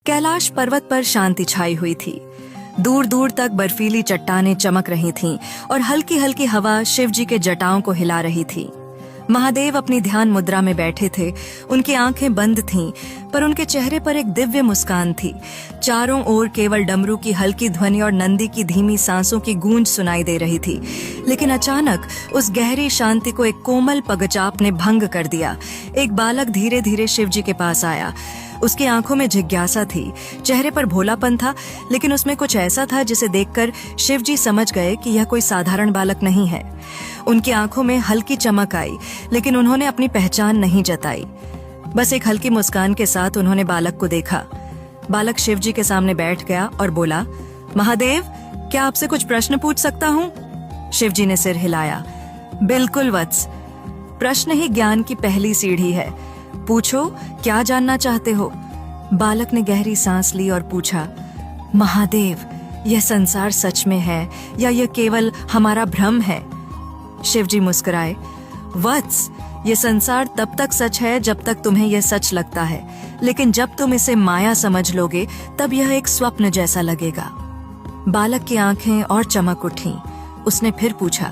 कैलाश पर्वत पर शांति छाई हुई थी। दूर दूर तक बर्फीली चट्टानें चमक रही थीं और हल्की हल्की हवा शिवजी के जटाओं को हिला रही थी। महादेव अपनी ध्यान मुद्रा में बैठे थे। उनकी आंखें बंद थीं, पर उनके चेहरे पर एक दिव्य मुस्कान थी। चारों ओर केवल डमरू की हल्की ध्वनि और नंदी की धीमी सांसों की गूंज सुनाई दे रही थी। लेकिन अचानक उस गहरी शांति को एक कोमल पगचाप ने भंग कर दिया। एक बालक धीरे धीरे शिवजी के पास आया। उसकी आंखों में जिज्ञासा थी, चेहरे पर भोलापन था, लेकिन उसमें कुछ ऐसा था जिसे देखकर शिवजी समझ गए कि यह कोई साधारण बालक नहीं है। उनकी आंखों में हल्की चमक आई, लेकिन उन्होंने अपनी पहचान नहीं जताई। बस एक हल्की मुस्कान के साथ उन्होंने बालक को देखा। बालक शिवजी के सामने बैठ गया और बोला, महादेव, क्या आपसे कुछ प्रश्न पूछ सकता हूँ? शिवजी ने सिर हिलाया। बिल्कुल वत्स, प्रश्न ही ज्ञान की पहली सीढ़ी है। पूछो, क्या जानना चाहते हो? बालक ने गहरी सांस ली और पूछा, महादेव, यह संसार सच में है या यह केवल हमारा भ्रम है? शिवजी मुस्कुराए। वत्स, यह संसार तब तक सच है जब तक तुम्हें यह सच लगता है, लेकिन जब तुम इसे माया समझ लोगे तब यह एक स्वप्न जैसा लगेगा। बालक की आंखें और चमक उठी। उसने फिर पूछा,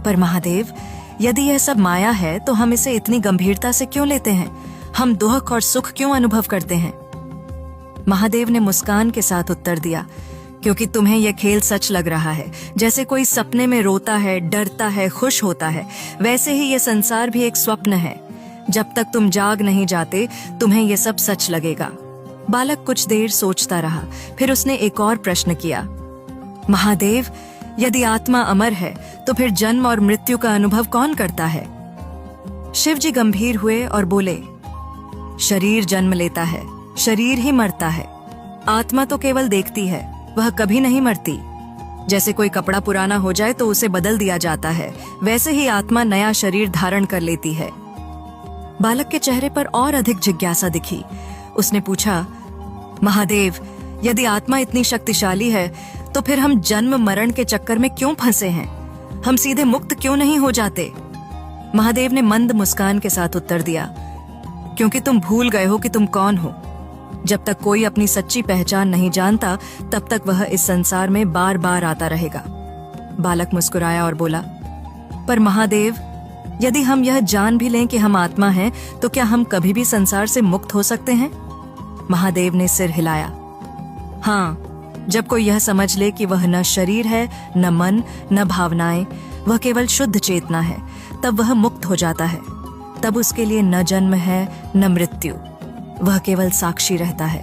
पर महादेव, यदि यह सब माया है तो हम इसे इतनी गंभीरता से क्यों लेते हैं? हम दुख और सुख क्यों अनुभव करते हैं? महादेव ने मुस्कान के साथ उत्तर दिया, क्योंकि तुम्हें यह खेल सच लग रहा है। जैसे कोई सपने में रोता है, डरता है, खुश होता है, वैसे ही यह संसार भी एक स्वप्न है। जब तक तुम जाग नहीं जाते तुम्हें यह सब सच लगेगा। बालक कुछ देर सोचता रहा, फिर उसने एक और प्रश्न किया, महादेव, यदि आत्मा अमर है तो फिर जन्म और मृत्यु का अनुभव कौन करता है? शिवजी गंभीर हुए और बोले, शरीर जन्म लेता है, शरीर ही मरता है। आत्मा तो केवल देखती है, वह कभी नहीं मरती। जैसे कोई कपड़ा पुराना हो जाए तो उसे बदल दिया जाता है, वैसे ही आत्मा नया शरीर धारण कर लेती है। बालक के चेहरे पर और अधिक जिज्ञासा दिखी। उसने पूछा, महादेव, यदि आत्मा इतनी शक्तिशाली है तो फिर हम जन्म मरण के चक्कर में क्यों फंसे हैं? हम सीधे मुक्त क्यों नहीं हो जाते? महादेव ने मंद मुस्कान के साथ उत्तर दिया, क्योंकि तुम भूल गए हो कि तुम कौन हो। जब तक कोई अपनी सच्ची पहचान नहीं जानता तब तक वह इस संसार में बार बार आता रहेगा। बालक मुस्कुराया और बोला, पर महादेव, यदि हम यह जान भी लें कि हम आत्मा हैं तो क्या हम कभी भी संसार से मुक्त हो सकते हैं? महादेव ने सिर हिलाया। हाँ, जब कोई यह समझ ले कि वह न शरीर है, न मन, न भावनाएं, वह केवल शुद्ध चेतना है, तब वह मुक्त हो जाता है। तब उसके लिए न जन्म है न मृत्यु, वह केवल साक्षी रहता है।